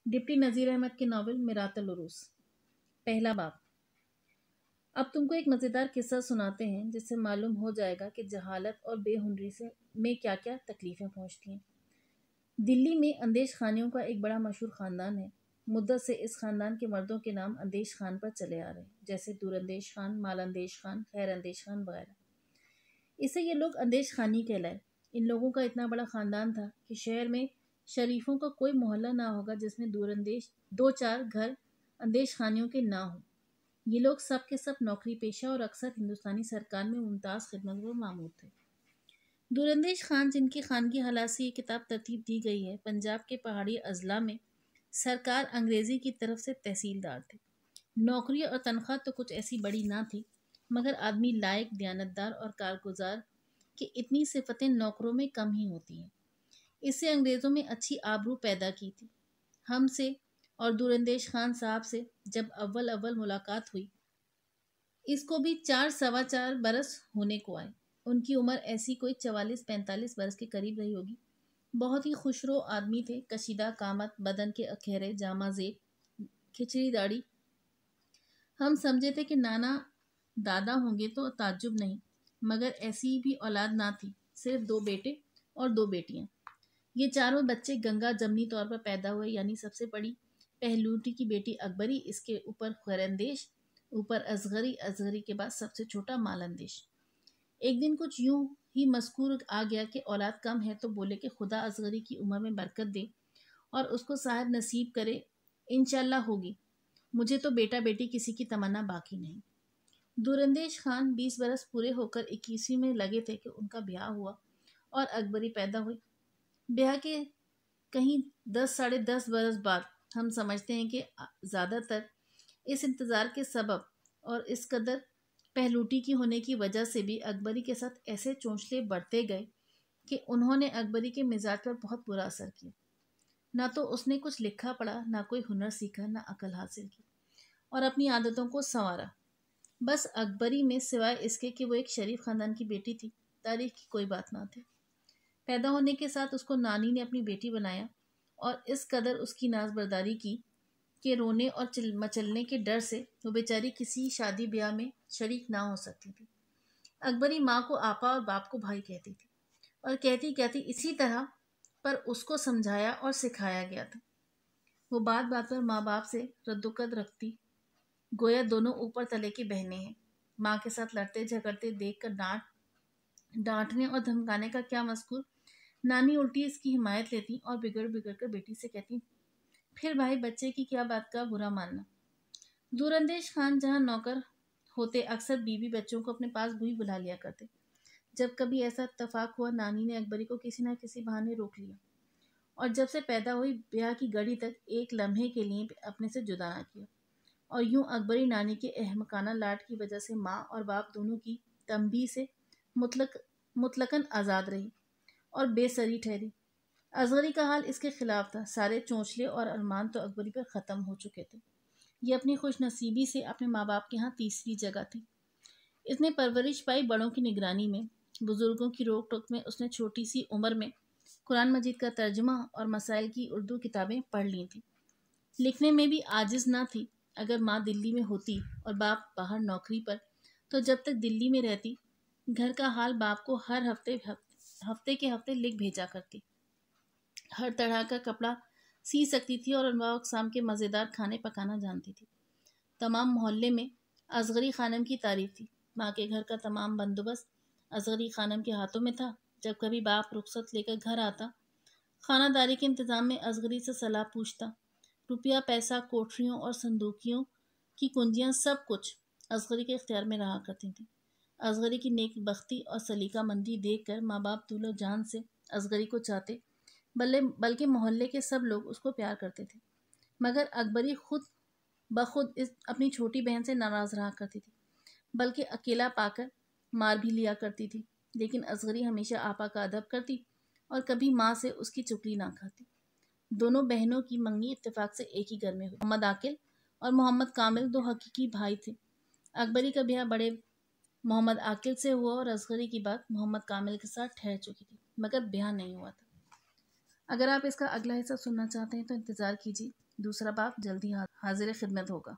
Deputy नज़ीर अहमद के novel मिरातुल उरूस। पहला बाब। अब तुमको एक मज़ेदार किस्सा सुनाते हैं जिससे मालूम हो जाएगा कि जहालत और बेहुनरी से में क्या क्या तकलीफ़ें पहुँचती हैं। दिल्ली में अंदेश खानियों का एक बड़ा मशहूर ख़ानदान है। मुद्दत से इस ख़ानदान के मर्दों के नाम अंदेश खान पर चले आ रहे हैं, जैसे दूरंदेश खान, मालंदेश खान, खैर अंदेश खान वगैरह। इससे ये लोग अंदेश खानी कहलाए। इन लोगों का इतना बड़ा ख़ानदान था कि शहर में शरीफों का कोई मोहल्ला ना होगा जिसमें दूरंदेश 2-4 घर अंदेश खानियों के ना हो। ये लोग सब के सब नौकरी पेशा और अक्सर हिंदुस्तानी सरकार में मुमताज़ खिदमत पर मामूर थे। दूरंदेश खान, जिनकी खानगी हालात से ये किताब तरतीब दी गई है, पंजाब के पहाड़ी अजला में सरकार अंग्रेज़ी की तरफ से तहसीलदार थे। नौकरी और तनख्वाह तो कुछ ऐसी बड़ी ना थी, मगर आदमी लायक, दयानतदार और कारगुजार कि इतनी सिफतें नौकरों में कम ही होती हैं। इससे अंग्रेज़ों में अच्छी आबरू पैदा की थी। हमसे और दूरंदेश खान साहब से जब अव्वल अव्वल मुलाकात हुई, इसको भी 4-4.25 बरस होने को आए। उनकी उम्र ऐसी कोई 44-45 बरस के करीब रही होगी। बहुत ही खुशरो आदमी थे, कशीदा कामत, बदन के अखेरे जामा जेब, खिचड़ी दाढ़ी। हम समझे थे कि नाना दादा होंगे तो ताज्जुब नहीं, मगर ऐसी भी औलाद ना थी, सिर्फ 2 बेटे और 2 बेटियां। ये चारों बच्चे गंगा जमनी तौर पर पैदा हुए, यानी सबसे बड़ी पहलूटी की बेटी अकबरी, इसके ऊपर खैरंदेश, ऊपर असगरी, असगरी के बाद सबसे छोटा मालंदेश। एक दिन कुछ यूं ही मस्कूर आ गया कि औलाद कम है, तो बोले कि खुदा असगरी की उम्र में बरकत दे और उसको साहब नसीब करे, इंशाल्लाह होगी। मुझे तो बेटा बेटी किसी की तमन्ना बाकी नहीं। दूरंदेश खान 20 बरस पूरे होकर 21वीं में लगे थे कि उनका ब्याह हुआ और अकबरी पैदा हुई। ब्याह के कहीं 10-10.5 बरस बाद हम समझते हैं कि ज़्यादातर इस इंतज़ार के सबब और इस कदर पहलूटी की होने की वजह से भी अकबरी के साथ ऐसे चोंचले बढ़ते गए कि उन्होंने अकबरी के मिजाज पर बहुत बुरा असर किया। ना तो उसने कुछ लिखा पढ़ा, ना कोई हुनर सीखा, ना अकल हासिल की और अपनी आदतों को संवारा। बस अकबरी में सिवाय इसके कि वो एक शरीफ ख़ानदान की बेटी थी, तारीफ की कोई बात ना थी। पैदा होने के साथ उसको नानी ने अपनी बेटी बनाया और इस कदर उसकी नाजबरदारी की कि रोने और मचलने के डर से वो बेचारी किसी शादी ब्याह में शरीक ना हो सकती थी। अकबरी माँ को आपा और बाप को भाई कहती थी और कहती कहती इसी तरह पर उसको समझाया और सिखाया गया था। वो बात बात पर माँ बाप से रद्दुकद रखती, गोया दोनों ऊपर तले की बहनें हैं। माँ के साथ लड़ते झगड़ते देख कर डांटने और धमकाने का क्या मस्कुर। नानी उल्टी इसकी हिमायत लेती और बिगड़ बिगड़ कर बेटी से कहती, फिर भाई बच्चे की क्या बात का बुरा मानना। दूरंदेश खान जहाँ नौकर होते अक्सर बीवी बच्चों को अपने पास भी बुला लिया करते। जब कभी ऐसा इत्तफाक हुआ, नानी ने अकबरी को किसी न किसी बहाने रोक लिया और जब से पैदा हुई ब्याह की घड़ी तक एक लम्हे के लिए अपने से जुदा ना किया। और यूं अकबरी नानी के अहमकाना लाड की वजह से माँ और बाप दोनों की तंबी से मुतलकन आज़ाद रही और बेसरी ठहरी। असगरी का हाल इसके खिलाफ था। सारे चोंचले और अरमान तो अकबरी पर ख़त्म हो चुके थे। ये अपनी खुश नसीबी से अपने माँ बाप के यहाँ तीसरी जगह थी। इसने परवरिश पाई बड़ों की निगरानी में, बुज़ुर्गों की रोक टोक में। उसने छोटी सी उम्र में कुरान मजीद का तर्जुमा और मसाइल की उर्दू किताबें पढ़ ली थी। लिखने में भी आजिज़ ना थी। अगर माँ दिल्ली में होती और बाप बाहर नौकरी पर, तो जब तक दिल्ली में रहती घर का हाल बाप को हर हफ्ते के हफ्ते लिख भेजा करती। हर तरह का कपड़ा सी सकती थी और अनवाउ अक़साम के मज़ेदार खाने पकाना जानती थी। तमाम मोहल्ले में असगरी खानम की तारीफ थी। माँ के घर का तमाम बंदोबस्त असगरी खानम के हाथों में था। जब कभी बाप रुखसत लेकर घर आता, खानादारी के इंतज़ाम में असगरी से सलाह पूछता। रुपया पैसा, कोठरियों और संदूकियों की कुंजियाँ सब कुछ असगरी के इख्तियार में रहा करती थी। असगरी की नेक बख्ती और सलीका मंदी देख कर माँ बाप दूल्हो जान से असगरी को चाहते, बल्कि मोहल्ले के सब लोग उसको प्यार करते थे। मगर अकबरी खुद बखुद अपनी छोटी बहन से नाराज़ रहा करती थी, बल्कि अकेला पाकर मार भी लिया करती थी। लेकिन असगरी हमेशा आपा का अदब करती और कभी माँ से उसकी चुगली ना खाती। दोनों बहनों की मंगनी इत्तेफाक से एक ही घर में हुई। मोहम्मद आकिल और मोहम्मद कामिल 2 हकीकी भाई थे। अकबरी का ब्याह बड़े मोहम्मद आकिल से हुआ और असगरी की बात मोहम्मद कामिल के साथ ठहर चुकी थी, मगर ब्याह नहीं हुआ था। अगर आप इसका अगला हिस्सा सुनना चाहते हैं तो इंतज़ार कीजिए। दूसरा बाप जल्दी हाजिर खिदमत होगा।